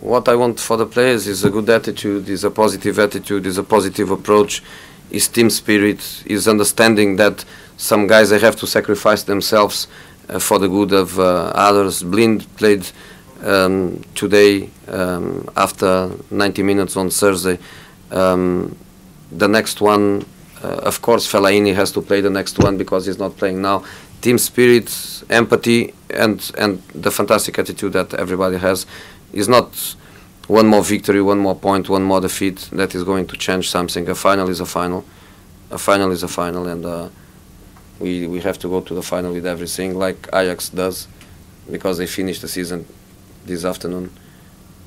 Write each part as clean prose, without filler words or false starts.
what I want for the players is a good attitude, is a positive attitude, is a positive approach, is team spirit, is understanding that some guys they have to sacrifice themselves for the good of others. Blind played today after 90 minutes on Thursday. The next one, of course, Fellaini has to play the next one because he's not playing now. Team spirit, empathy, and the fantastic attitude that everybody has is not one more victory, one more point, one more defeat that is going to change something. A final is a final. A final is a final, and we have to go to the final with everything, like Ajax does, because they finished the season this afternoon,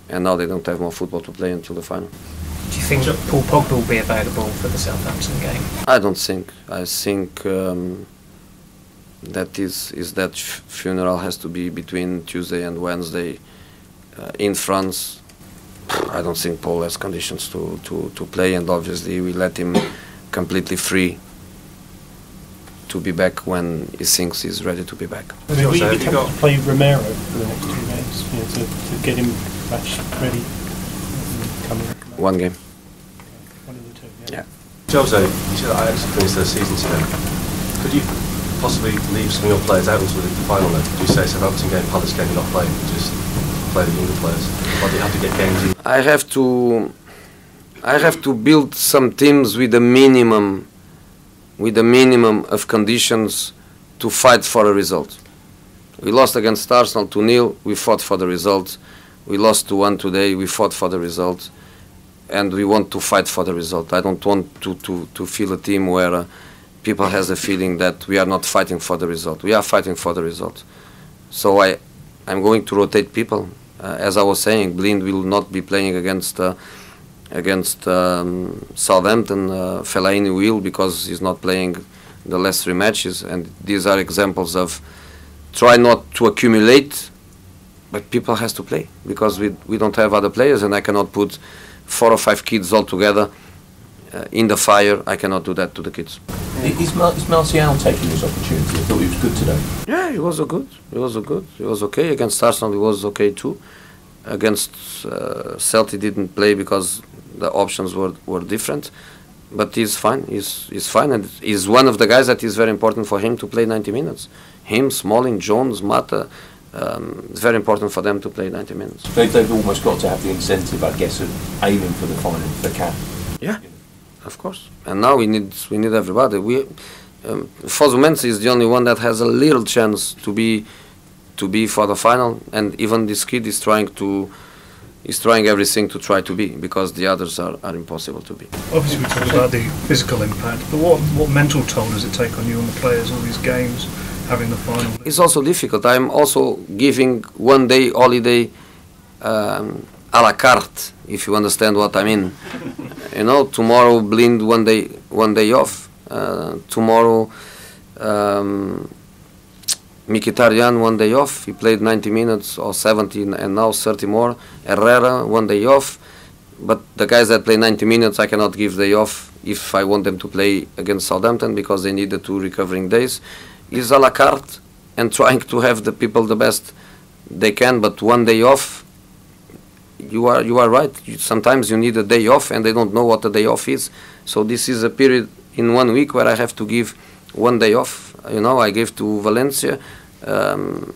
and now they don't have more football to play until the final. Do you think Paul Pogba will be available for the Southampton game? I don't think. I think that funeral has to be between Tuesday and Wednesday in France. I don't think Paul has conditions to play, and obviously we let him completely free to be back when he thinks he's ready to be back. Will you be tempted to play Romero for the next 2 games, to get him match ready? One game. One of the two, yeah. Jose, you said that Ajax finished their season today. Could you possibly leave some of your players out until the final then? Do you say Southampton game, Palace game, you're not playing, just play the younger players? Or do you have to get games in? I have to build some teams with a minimum of conditions to fight for a result. We lost against Arsenal 2-0, we fought for the result. We lost 2-1 today, we fought for the result. And we want to fight for the result. I don't want to feel a team where people has a feeling that we are not fighting for the result. We are fighting for the result. So I'm going to rotate people. As I was saying, Blind will not be playing against Southampton. Fellaini will, because he's not playing the last 3 matches. And these are examples of try not to accumulate, but people has to play, because we don't have other players, and I cannot put 4 or 5 kids all together in the fire. I cannot do that to the kids. Is Martial taking his opportunity? I thought he was good today. Yeah, he was good. He was okay. Against Arsenal he was okay too. Against Celtic didn't play because the options were different. But he's fine. He's fine, and he's one of the guys that is very important for him to play 90 minutes. Him, Smalling, Jones, Mata. It's very important for them to play 90 minutes. They've almost got to have the incentive, I guess, of aiming for the final if they can. Yeah, of course. And now we need everybody. Fosumensa is the only one that has a little chance to be for the final, and even this kid is trying everything to try to be, because the others are impossible to be. Obviously we talked about the physical impact, but what mental toll does it take on you and the players, all these games, having the final? It's also difficult. I'm also giving 1 day holiday a la carte, if you understand what I mean. You know, tomorrow Blind 1 day off. Tomorrow Mkhitaryan 1 day off. He played 90 minutes or 70 and now 30 more. Herrera 1 day off. But the guys that play 90 minutes I cannot give day off if I want them to play against Southampton, because they need the 2 recovering days. Is a la carte and trying to have the people the best they can, but 1 day off, you are right. Sometimes you need a day off and they don't know what a day off is. So this is a period in 1 week where I have to give 1 day off. You know, I gave to Valencia. It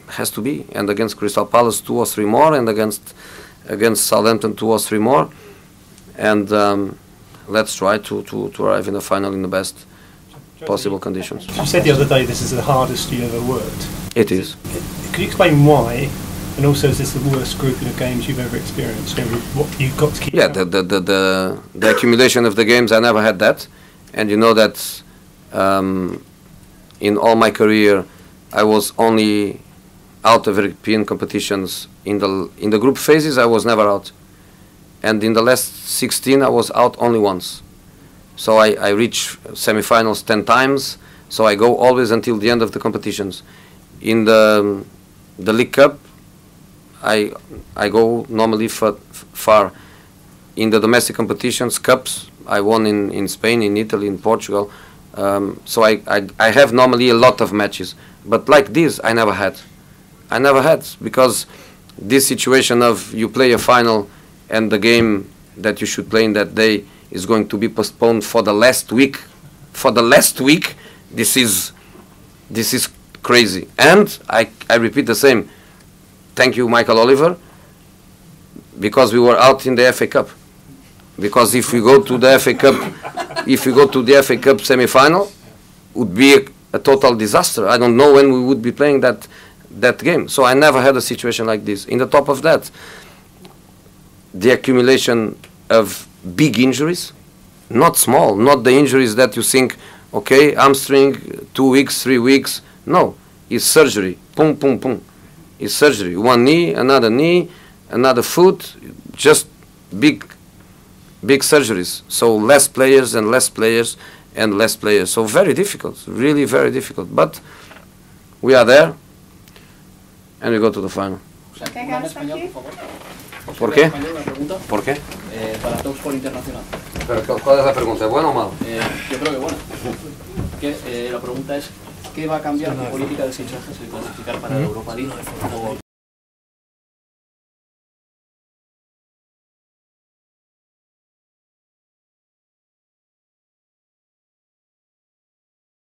has to be, and against Crystal Palace 2 or 3 more, and against Southampton 2 or 3 more, and let's try to arrive in the final in the best possible conditions. You said the other day this is the hardest you ever worked. It is. Could you explain why? And also, is this the worst grouping of games you've ever experienced? You know, what you've got to keep. Yeah, the accumulation of the games, I never had that, and you know that in all my career I was only out of European competitions in the group phases. I was never out, and in the last 16 I was out only once. So I reach semi-finals 10 times. So I go always until the end of the competitions. In the League Cup, I go normally far. In the domestic competitions, cups, I won in Spain, in Italy, in Portugal. So I have normally a lot of matches. But like this, I never had. I never had, because this situation of you play a final and the game that you should play in that day is going to be postponed for the last week. For the last week, this is crazy. And I repeat the same. Thank you, Michael Oliver, because we were out in the FA Cup. Because if we go to the FA Cup, semi-final, would be a total disaster. I don't know when we would be playing that game. So I never had a situation like this. In the top of that, the accumulation of big injuries, not small, not the injuries that you think, okay, hamstring, 2 weeks, 3 weeks. No, it's surgery. Boom, boom, boom. It's surgery. One knee, another foot, just big surgeries. So less players and less players and less players. So very difficult, really very difficult. But we are there and we go to the final. ¿Por qué? ¿Por qué? Para Talks por Internacional. Pero, ¿cuál es la pregunta? ¿Bueno o malo? Yo creo que bueno. La pregunta es, ¿qué va a cambiar tu política de fichajes y clasificar para la Europa League?